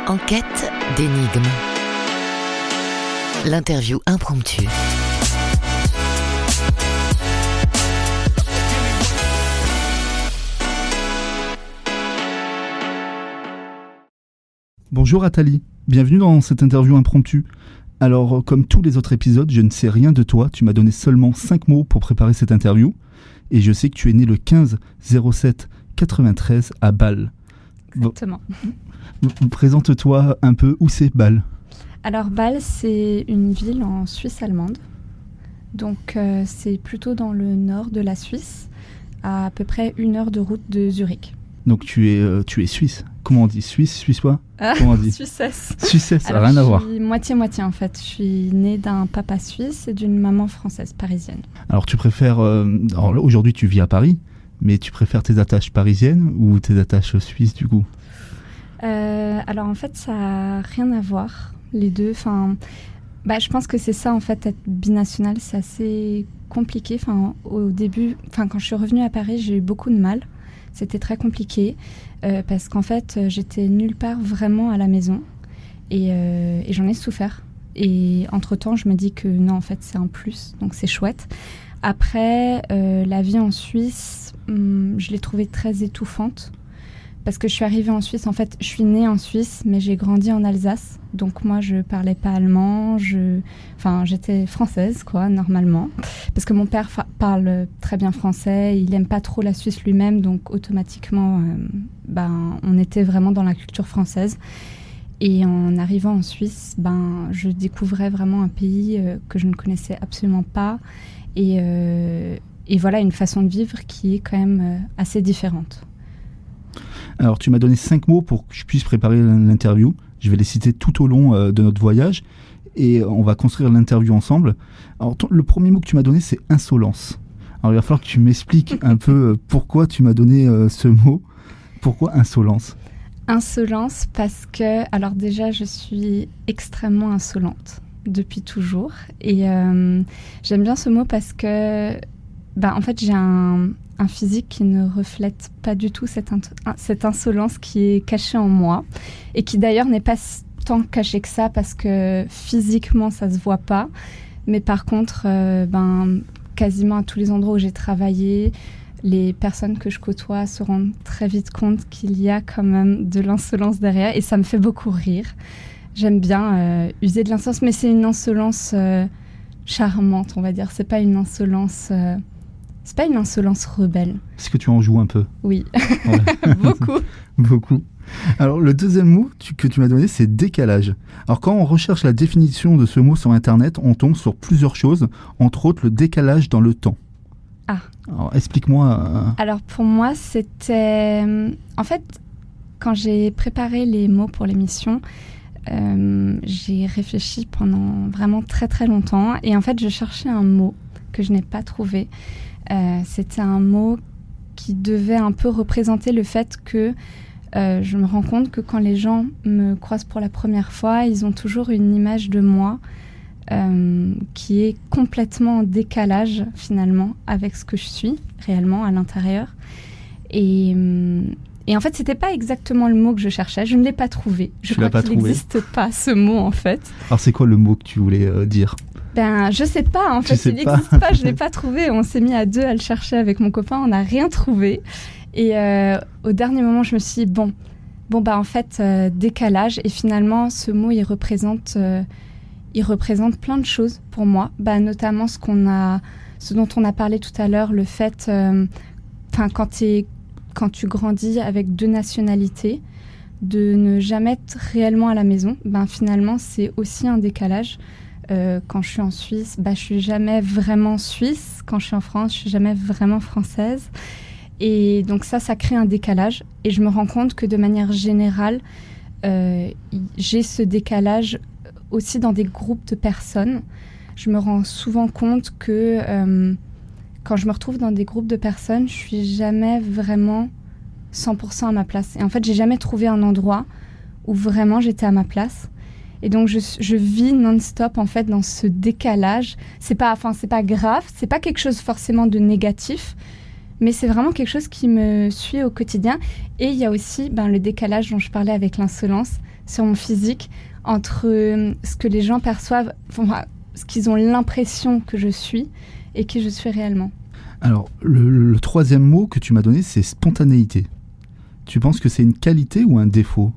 En quête d'énigmes. L'interview impromptue. Bonjour Athalie, bienvenue dans cette interview impromptue. Alors, comme tous les autres épisodes, je ne sais rien de toi, tu m'as donné seulement 5 mots pour préparer cette interview. Et je sais que tu es né le 15/07/93 à Bâle. Exactement. Présente-toi un peu, où c'est Bâle ? Alors Bâle, c'est une ville en Suisse allemande. Donc c'est plutôt dans le nord de la Suisse, à peu près 1 heure de route de Zurich. Donc tu es suisse. Comment on dit ? Suissois ? Comment on dit ? Suissesse. Suissesse, Alors, rien à voir. Je suis moitié-moitié en fait. Je suis née d'un papa suisse et d'une maman française, parisienne. Alors tu préfères... alors, aujourd'hui tu vis à Paris, mais tu préfères tes attaches parisiennes ou tes attaches suisses du coup ? Alors en fait, ça n'a rien à voir, les deux. Je pense que c'est ça en fait, être binational, c'est assez compliqué. Au début, quand je suis revenue à Paris, j'ai eu beaucoup de mal. C'était très compliqué parce qu'en fait, j'étais nulle part vraiment à la maison et j'en ai souffert. Et entre-temps, je me dis que non, en fait, c'est un plus, donc c'est chouette. Après, la vie en Suisse, je l'ai trouvée très étouffante. Parce que je suis arrivée en Suisse, en fait, je suis née en Suisse, mais j'ai grandi en Alsace. Donc moi, je parlais pas allemand, j'étais française, quoi, normalement. Parce que mon père parle très bien français, il aime pas trop la Suisse lui-même, donc automatiquement, on était vraiment dans la culture française. Et en arrivant en Suisse, je découvrais vraiment un pays que je ne connaissais absolument pas. Et voilà, une façon de vivre qui est quand même assez différente. Alors, tu m'as donné 5 mots pour que je puisse préparer l'interview. Je vais les citer tout au long de notre voyage et on va construire l'interview ensemble. Alors, le premier mot que tu m'as donné, c'est insolence. Alors, il va falloir que tu m'expliques un peu pourquoi tu m'as donné ce mot. Pourquoi insolence ? Insolence parce que, alors déjà, je suis extrêmement insolente depuis toujours. Et j'aime bien ce mot parce que, en fait, j'ai un physique qui ne reflète pas du tout cette insolence qui est cachée en moi et qui d'ailleurs n'est pas tant cachée que ça parce que physiquement ça se voit pas, mais par contre quasiment à tous les endroits où j'ai travaillé, les personnes que je côtoie se rendent très vite compte qu'il y a quand même de l'insolence derrière et ça me fait beaucoup rire. J'aime bien user de l'insolence, mais c'est une insolence charmante, on va dire. C'est pas une insolence rebelle. Est-ce que tu en joues un peu ? Oui, Voilà. Beaucoup. Alors, le deuxième mot que tu m'as donné, c'est décalage. Alors, quand on recherche la définition de ce mot sur Internet, on tombe sur plusieurs choses, entre autres le décalage dans le temps. Ah. Alors, explique-moi. Alors, pour moi, c'était... En fait, quand j'ai préparé les mots pour l'émission, j'ai réfléchi pendant vraiment très très longtemps. Et en fait, je cherchais un mot que je n'ai pas trouvé. C'était un mot qui devait un peu représenter le fait que je me rends compte que quand les gens me croisent pour la première fois, ils ont toujours une image de moi qui est complètement en décalage finalement avec ce que je suis réellement à l'intérieur. Et en fait, c'était pas exactement le mot que je cherchais. Je ne l'ai pas trouvé. Je crois qu'il n'existe pas ce mot en fait. Alors c'est quoi le mot que tu voulais dire ? Je sais pas, en fait, il n'existe pas, je l'ai pas trouvé. On s'est mis à 2 à le chercher avec mon copain, on n'a rien trouvé. Et au dernier moment, je me suis dit, en fait, décalage. Et finalement, ce mot, il représente plein de choses pour moi. Notamment ce dont on a parlé tout à l'heure, le fait, quand tu grandis avec 2 nationalités, de ne jamais être réellement à la maison, finalement, c'est aussi un décalage. Quand je suis en Suisse, je suis jamais vraiment suisse. Quand je suis en France, je suis jamais vraiment française. Et donc ça crée un décalage. Et je me rends compte que de manière générale, j'ai ce décalage aussi dans des groupes de personnes. Je me rends souvent compte que quand je me retrouve dans des groupes de personnes, je suis jamais vraiment 100% à ma place. Et en fait, j'ai jamais trouvé un endroit où vraiment j'étais à ma place. Et donc, je vis non-stop, en fait, dans ce décalage. C'est pas grave, c'est pas quelque chose forcément de négatif, mais c'est vraiment quelque chose qui me suit au quotidien. Et il y a aussi le décalage dont je parlais avec l'insolence. sur mon physique, entre ce que les gens perçoivent, enfin, ce qu'ils ont l'impression que je suis et qui je suis réellement. Alors, le troisième mot que tu m'as donné, c'est spontanéité. Tu penses que c'est une qualité ou un défaut ?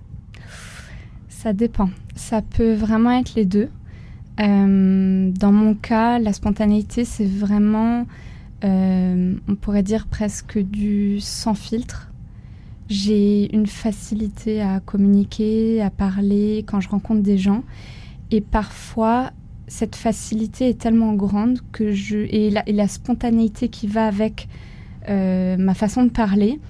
Ça dépend. Ça peut vraiment être les deux. Dans mon cas, la spontanéité, c'est vraiment, on pourrait dire presque du sans filtre. J'ai une facilité à communiquer, à parler quand je rencontre des gens. Et parfois, cette facilité est tellement grande que et la spontanéité qui va avec ma façon de parler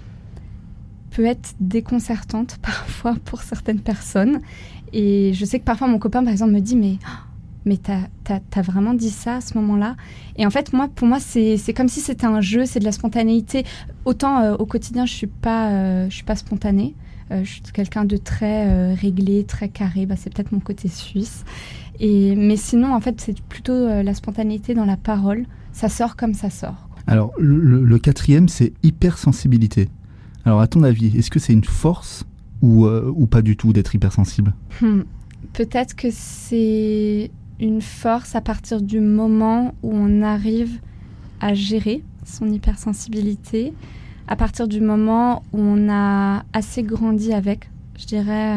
peut être déconcertante parfois pour certaines personnes. Et je sais que parfois mon copain, par exemple, me dit mais t'as vraiment dit ça à ce moment-là ? Et en fait, pour moi, c'est comme si c'était un jeu, c'est de la spontanéité. Autant au quotidien, je suis pas spontanée. Je suis quelqu'un de très réglé, très carré. C'est peut-être mon côté suisse. Mais sinon, en fait, c'est plutôt la spontanéité dans la parole. Ça sort comme ça sort. Alors, le quatrième, c'est hypersensibilité. Alors, à ton avis, est-ce que c'est une force ou pas du tout d'être hypersensible ? Peut-être que c'est une force à partir du moment où on arrive à gérer son hypersensibilité, à partir du moment où on a assez grandi avec, je dirais,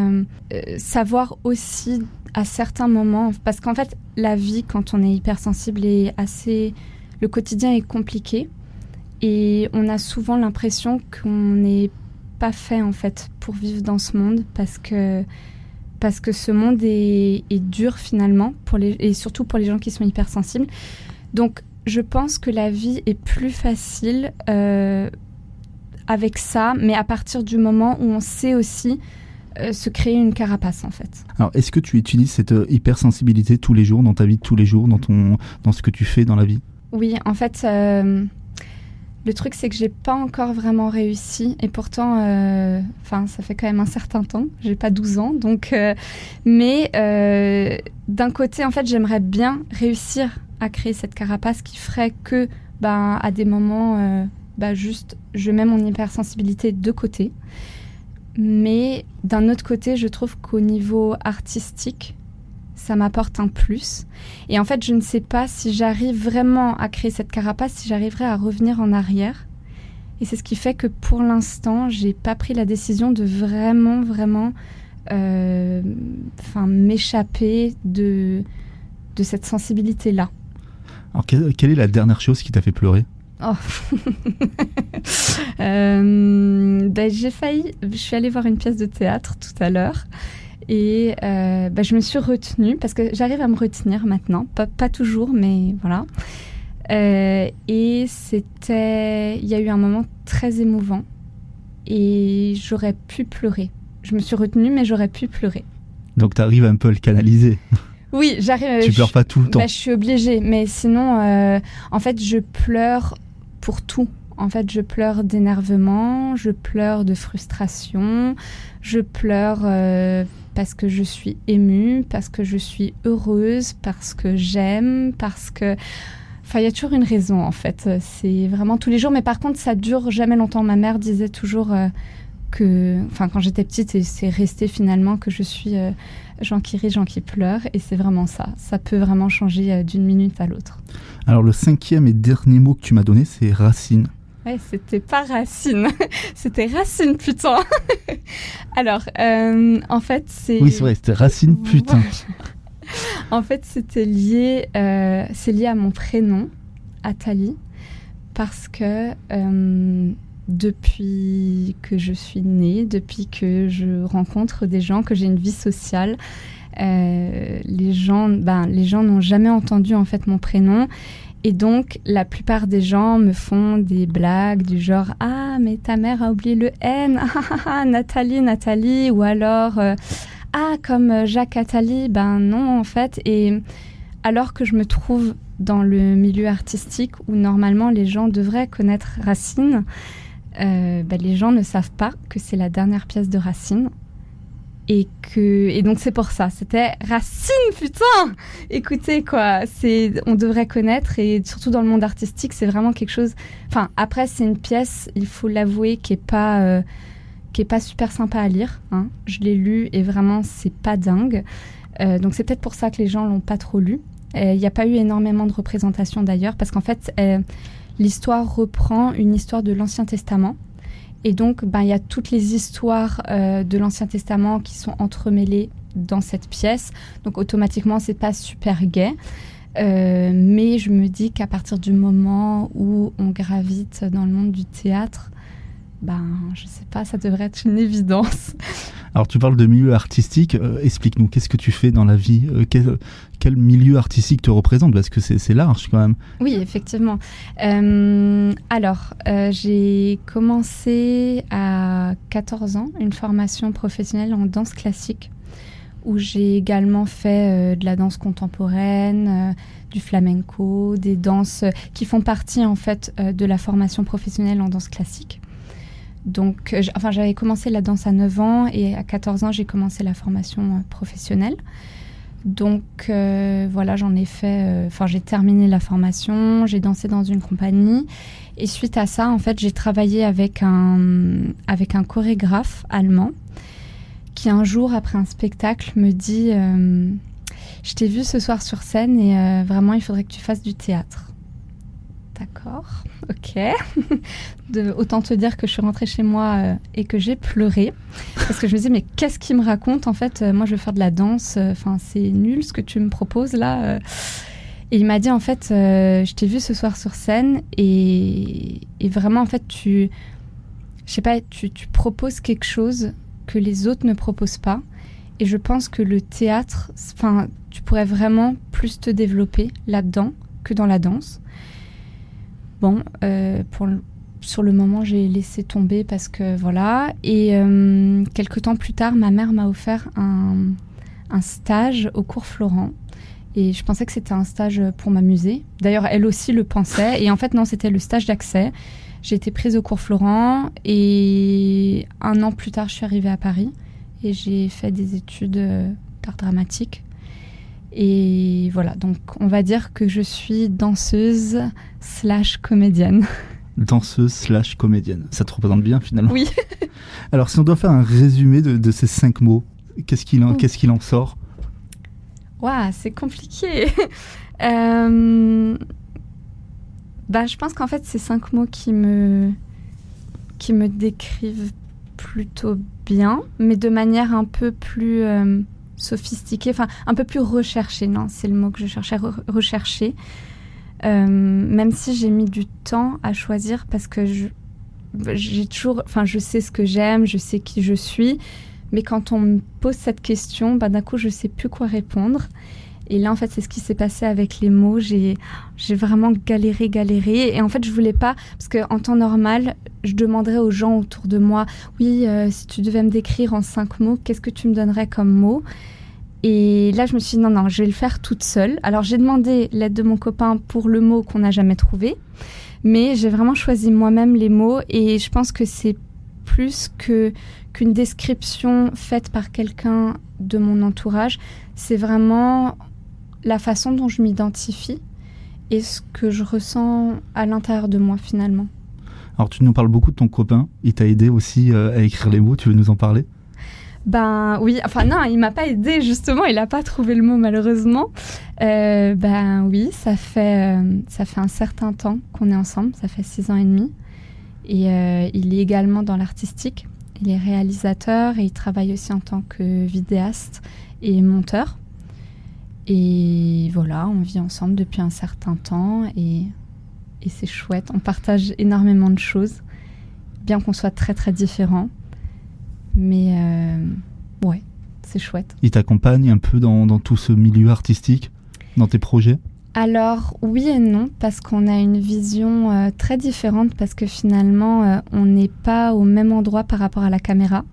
savoir aussi à certains moments, parce qu'en fait, la vie, quand on est hypersensible, le quotidien est compliqué et on a souvent l'impression qu'on n'est pas fait en fait pour vivre dans ce monde parce que ce monde est dur finalement et surtout pour les gens qui sont hypersensibles. Donc je pense que la vie est plus facile avec ça, mais à partir du moment où on sait aussi se créer une carapace en fait. Alors est-ce que tu utilises cette hypersensibilité tous les jours, dans ta vie de tous les jours, dans ce que tu fais dans la vie ? Oui, en fait... Le truc, c'est que j'ai pas encore vraiment réussi et pourtant, ça fait quand même un certain temps. J'ai pas 12 ans, donc. Mais d'un côté, en fait, j'aimerais bien réussir à créer cette carapace qui ferait que, à des moments, juste, je mets mon hypersensibilité de côté. Mais d'un autre côté, je trouve qu'au niveau artistique, ça m'apporte un plus. Et en fait, je ne sais pas si j'arrive vraiment à créer cette carapace, si j'arriverai à revenir en arrière. Et c'est ce qui fait que pour l'instant, j'ai pas pris la décision de vraiment m'échapper de cette sensibilité-là. Alors, quelle est la dernière chose qui t'a fait pleurer ? J'ai failli... Je suis allée voir une pièce de théâtre tout à l'heure. Et je me suis retenue, parce que j'arrive à me retenir maintenant, pas toujours, mais voilà. Et il y a eu un moment très émouvant, et j'aurais pu pleurer. Je me suis retenue, mais j'aurais pu pleurer. Donc tu arrives un peu à le canaliser. Oui, j'arrive. Tu pleures pas tout le temps. Je suis obligée, mais sinon, en fait, je pleure pour tout. En fait, je pleure d'énervement, je pleure de frustration, je pleure parce que je suis émue, parce que je suis heureuse, parce que j'aime, parce que... Enfin, il y a toujours une raison, en fait. C'est vraiment tous les jours. Mais par contre, ça dure jamais longtemps. Ma mère disait toujours que... Enfin, quand j'étais petite, c'est resté finalement que je suis Jean qui rit, Jean qui pleure. Et c'est vraiment ça. Ça peut vraiment changer d'une minute à l'autre. Alors, le cinquième et dernier mot que tu m'as donné, c'est racine. Ouais, c'était pas racine. C'était racine, putain. Alors, en fait, c'est... Oui, c'est vrai, c'était racine, putain. En fait, c'est lié à mon prénom, Athalie, parce que depuis que je suis née, depuis que je rencontre des gens, que j'ai une vie sociale, les gens n'ont jamais entendu en fait mon prénom. Et donc, la plupart des gens me font des blagues du genre « Ah, mais ta mère a oublié le N, Nathalie » ou alors « Ah, comme Jacques Attali », non en fait. Et alors que je me trouve dans le milieu artistique où normalement les gens devraient connaître Racine, les gens ne savent pas que c'est la dernière pièce de Racine. Et donc c'est pour ça, c'était Racine, putain. Écoutez quoi, on devrait connaître, et surtout dans le monde artistique, c'est vraiment quelque chose. Enfin, après c'est une pièce, il faut l'avouer, qui est pas qui est pas super sympa à lire. Hein. Je l'ai lu et vraiment, c'est pas dingue. Donc c'est peut-être pour ça que les gens l'ont pas trop lu. Il n'y a pas eu énormément de représentations d'ailleurs, parce qu'en fait, l'histoire reprend une histoire de l'Ancien Testament. Et donc, il y a toutes les histoires de l'Ancien Testament qui sont entremêlées dans cette pièce. Donc, automatiquement, c'est pas super gai. Mais je me dis qu'à partir du moment où on gravite dans le monde du théâtre, je sais pas, ça devrait être une évidence. Alors tu parles de milieu artistique, explique-nous, qu'est-ce que tu fais dans la vie, quel milieu artistique te représente, parce que c'est large quand même. Oui, effectivement. J'ai commencé à 14 ans une formation professionnelle en danse classique, où j'ai également fait de la danse contemporaine, du flamenco, des danses qui font partie en fait de la formation professionnelle en danse classique. Donc, j'avais commencé la danse à 9 ans et à 14 ans, j'ai commencé la formation professionnelle. Donc, j'en ai fait... j'ai terminé la formation, j'ai dansé dans une compagnie. Et suite à ça, en fait, j'ai travaillé avec un chorégraphe allemand qui, un jour, après un spectacle, me dit « Je t'ai vu ce soir sur scène et vraiment, il faudrait que tu fasses du théâtre. » D'accord, ok. Autant te dire que je suis rentrée chez moi et que j'ai pleuré. Parce que je me disais, mais qu'est-ce qu'il me raconte ? En fait, moi, je veux faire de la danse. C'est nul ce que tu me proposes là. Et il m'a dit, en fait, je t'ai vu ce soir sur scène et vraiment, en fait, tu proposes quelque chose que les autres ne proposent pas. Et je pense que le théâtre, tu pourrais vraiment plus te développer là-dedans que dans la danse. Bon, sur le moment, j'ai laissé tomber parce que voilà. Et quelques temps plus tard, ma mère m'a offert un stage au cours Florent. Et je pensais que c'était un stage pour m'amuser. D'ailleurs, elle aussi le pensait. Et en fait, non, c'était le stage d'accès. J'ai été prise au cours Florent. Et 1 an plus tard, je suis arrivée à Paris. Et j'ai fait des études d'art dramatique. Et voilà, donc on va dire que je suis danseuse/comédienne. Danseuse/comédienne, ça te représente bien finalement. Oui. Alors si on doit faire un résumé de ces 5 mots, qu'est-ce qu'il en sort ? Waouh, c'est compliqué. Je pense qu'en fait, c'est 5 mots qui me décrivent plutôt bien, mais de manière un peu plus... sophistiquée, un peu plus recherchée, non, c'est le mot que je cherchais, recherchée. Même si j'ai mis du temps à choisir parce que j'ai toujours, je sais ce que j'aime, je sais qui je suis, mais quand on me pose cette question, d'un coup, je sais plus quoi répondre. Et là, en fait, c'est ce qui s'est passé avec les mots. J'ai vraiment galéré. Et en fait, je voulais pas... Parce qu'en temps normal, je demanderais aux gens autour de moi, oui, si tu devais me décrire en 5 mots, qu'est-ce que tu me donnerais comme mots ? Et là, je me suis dit, non, je vais le faire toute seule. Alors, j'ai demandé l'aide de mon copain pour le mot qu'on n'a jamais trouvé. Mais j'ai vraiment choisi moi-même les mots. Et je pense que c'est plus qu'une description faite par quelqu'un de mon entourage. C'est vraiment... la façon dont je m'identifie et ce que je ressens à l'intérieur de moi finalement. Alors tu nous parles beaucoup de ton copain, il t'a aidé aussi à écrire les mots, tu veux nous en parler ? Oui, non, il m'a pas aidé justement, il n'a pas trouvé le mot malheureusement. Oui, ça fait un certain temps qu'on est ensemble, ça fait 6 ans et demi. Et il est également dans l'artistique, il est réalisateur et il travaille aussi en tant que vidéaste et monteur. Et voilà, on vit ensemble depuis un certain temps et c'est chouette. On partage énormément de choses, bien qu'on soit très très différents. Mais ouais, c'est chouette. Il t'accompagne un peu dans tout ce milieu artistique, dans tes projets ? Alors oui et non, parce qu'on a une vision très différente, parce que finalement, on n'est pas au même endroit par rapport à la caméra.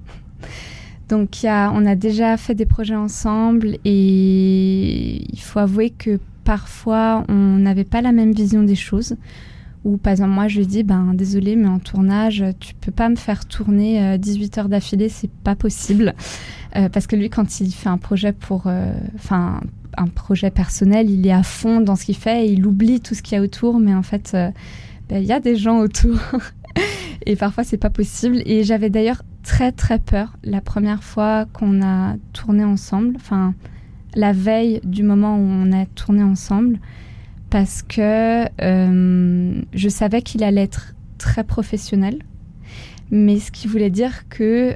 Donc on a déjà fait des projets ensemble et il faut avouer que parfois on n'avait pas la même vision des choses. Ou par exemple moi je lui dis désolé mais en tournage tu peux pas me faire tourner 18 heures d'affilée, c'est pas possible. Parce que lui quand il fait un projet un projet personnel, il est à fond dans ce qu'il fait et il oublie tout ce qu'il y a autour, mais en fait il y a des gens autour et parfois c'est pas possible. Et j'avais d'ailleurs très très peur la première fois qu'on a tourné ensemble, enfin la veille du moment où on a tourné ensemble, parce que je savais qu'il allait être très professionnel, mais ce qui voulait dire que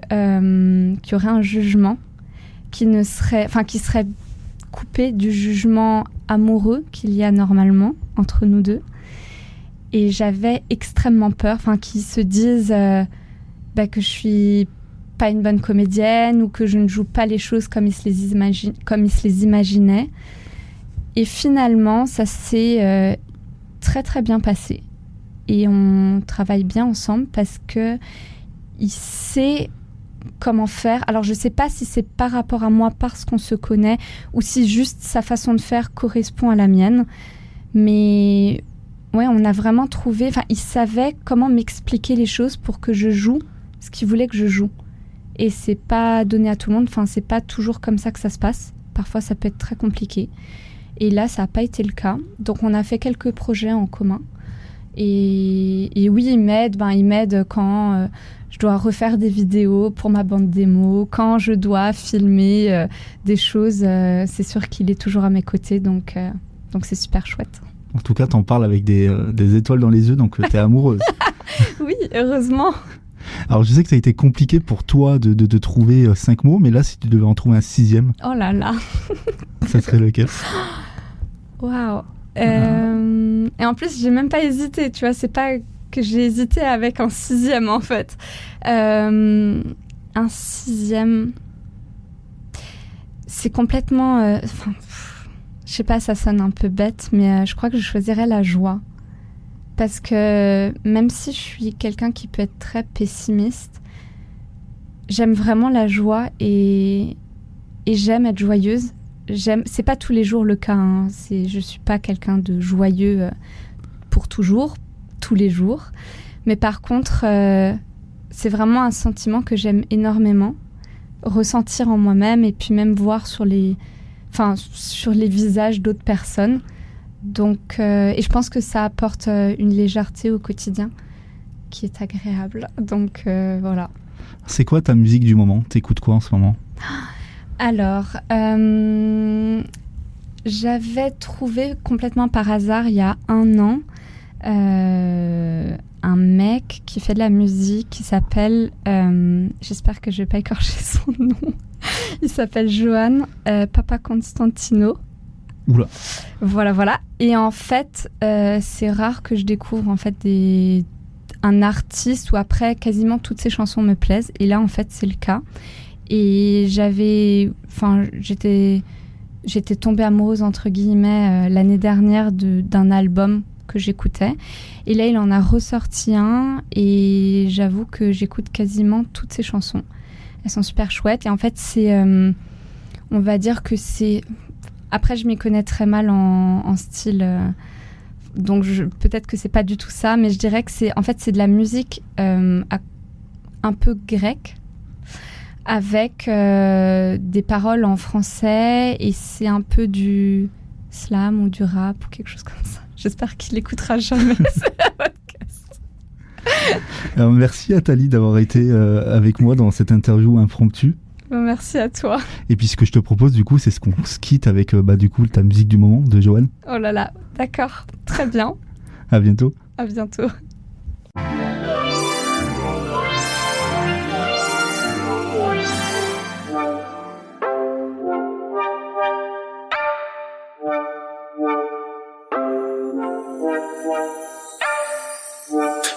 qu'il y aurait un jugement qui serait coupé du jugement amoureux qu'il y a normalement entre nous deux. Et j'avais extrêmement peur, qu'ils se disent que je suis pas une bonne comédienne ou que je ne joue pas les choses comme ils se les imaginaient. Et finalement, ça s'est très très bien passé. Et on travaille bien ensemble parce que il sait comment faire. Alors je sais pas si c'est par rapport à moi parce qu'on se connaît ou si juste sa façon de faire correspond à la mienne. Mais ouais, on a vraiment trouvé... il savait comment m'expliquer les choses pour que je joue ce qu'il voulait que je joue. Et c'est pas donné à tout le monde. C'est pas toujours comme ça que ça se passe. Parfois, ça peut être très compliqué. Et là, ça n'a pas été le cas. Donc, on a fait quelques projets en commun. Et oui, il m'aide. Il m'aide quand je dois refaire des vidéos pour ma bande démo, quand je dois filmer des choses. C'est sûr qu'il est toujours à mes côtés. Donc c'est super chouette. En tout cas, t'en parles avec des étoiles dans les yeux, donc t'es amoureuse. Oui, heureusement. Alors, je sais que ça a été compliqué pour toi de trouver 5 mots, mais là, si tu devais en trouver un 6e... Oh là là. Ça serait lequel? Waouh. Et en plus, j'ai même pas hésité, tu vois. C'est pas que j'ai hésité avec un 6e, en fait. Un 6e... C'est complètement... je sais pas, ça sonne un peu bête, mais je crois que je choisirais la joie. Parce que même si je suis quelqu'un qui peut être très pessimiste, j'aime vraiment la joie et j'aime être joyeuse. C'est pas tous les jours le cas. Je suis pas quelqu'un de joyeux pour toujours, tous les jours. Mais par contre, c'est vraiment un sentiment que j'aime énormément. Ressentir en moi-même et puis même voir sur les visages d'autres personnes. Donc, et je pense que ça apporte une légèreté au quotidien qui est agréable. Donc, voilà. C'est quoi ta musique du moment? T'écoutes quoi en ce moment? Alors, j'avais trouvé complètement par hasard, il y a 1 an, un mec qui fait de la musique qui s'appelle... j'espère que je vais pas écorcher son nom. Il s'appelle Johan Papaconstantino. Oula. Voilà. Et en fait, c'est rare que je découvre en fait un artiste où après quasiment toutes ses chansons me plaisent. Et là, en fait, c'est le cas. Et j'étais tombée amoureuse entre guillemets l'année dernière d'un album que j'écoutais. Et là, il en a ressorti un et j'avoue que j'écoute quasiment toutes ses chansons. Elles sont super chouettes. Et en fait, on va dire que c'est... Après, je m'y connais très mal en style, donc peut-être que c'est pas du tout ça, mais je dirais que c'est de la musique un peu grecque, avec des paroles en français, et c'est un peu du slam ou du rap ou quelque chose comme ça. J'espère qu'il écoutera jamais ce podcast. Alors, merci Athalie d'avoir été avec moi dans cette interview impromptue. Merci à toi. Et puis ce que je te propose du coup, c'est qu'on se quitte avec du coup ta musique du moment de Johan. Oh là là, d'accord, très bien. À bientôt. À bientôt.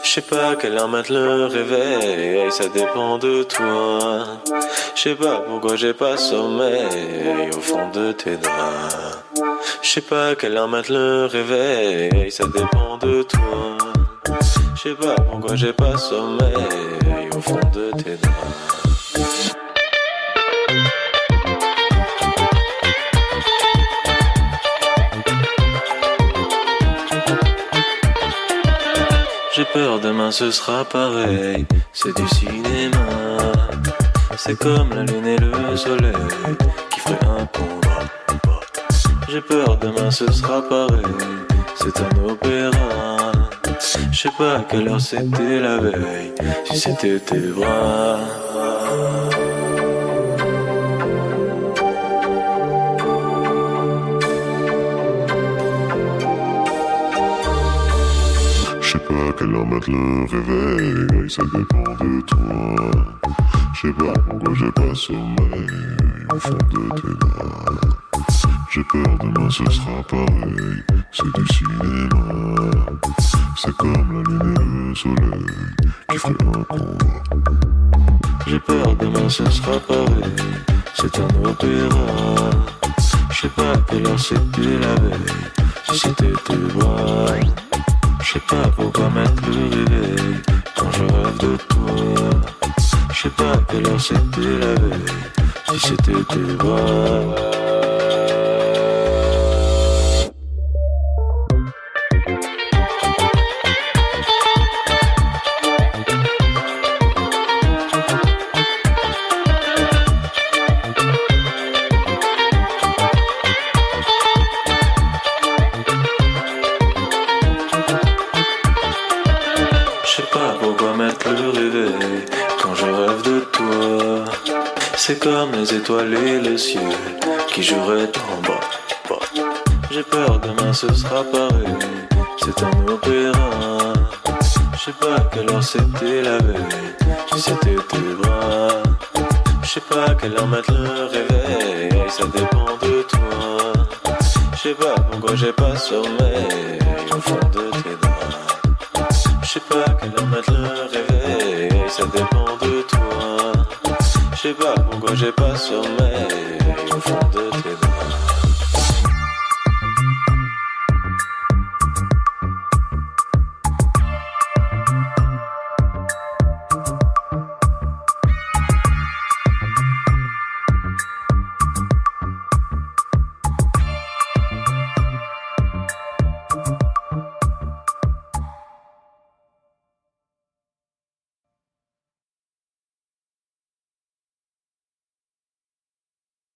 Je sais pas à quelle heure mettre le réveil, ça dépend de toi. Je sais pas pourquoi j'ai pas sommeil au fond de tes draps. Je sais pas à quelle heure mettre le réveil, ça dépend de toi. Je sais pas pourquoi j'ai pas sommeil au fond de tes draps. J'ai peur demain ce sera pareil, c'est du cinéma. C'est comme la lune et le soleil qui feraient un combat. J'ai peur demain ce sera pareil, c'est un opéra. Je sais pas à quelle heure c'était la veille, si c'était tes bras. Je sais pas à quelle heure mettre le réveil, ça dépend de toi. Je sais pas pourquoi j'ai pas sommeil au fond de tes draps. J'ai peur demain ce sera pareil, c'est du cinéma. C'est comme la lune et le soleil qui fait un combat. J'ai peur demain ce sera pareil, c'est un opéra. Je sais pas à quelle heure c'était la veille, si c'était tes bras. Je sais pas pourquoi mettre le réveil quand je rêve de toi. Je sais pas à quelle heure c'était la veille, si c'était tes bras. C'est comme les étoiles et le ciel qui joueraient en bas. J'ai peur demain ce sera pareil, c'est un opéra. Je sais pas à quelle heure c'était la veille, si c'était tes bras. Je sais pas à quelle heure mettre le réveil, ça dépend de toi. Je sais pas pourquoi j'ai pas sommeil au fond de tes draps. Je sais pas à quelle heure mettre le réveil, ça dépend de toi. Je sais pas pourquoi j'ai pas sommeil au fond de tes draps.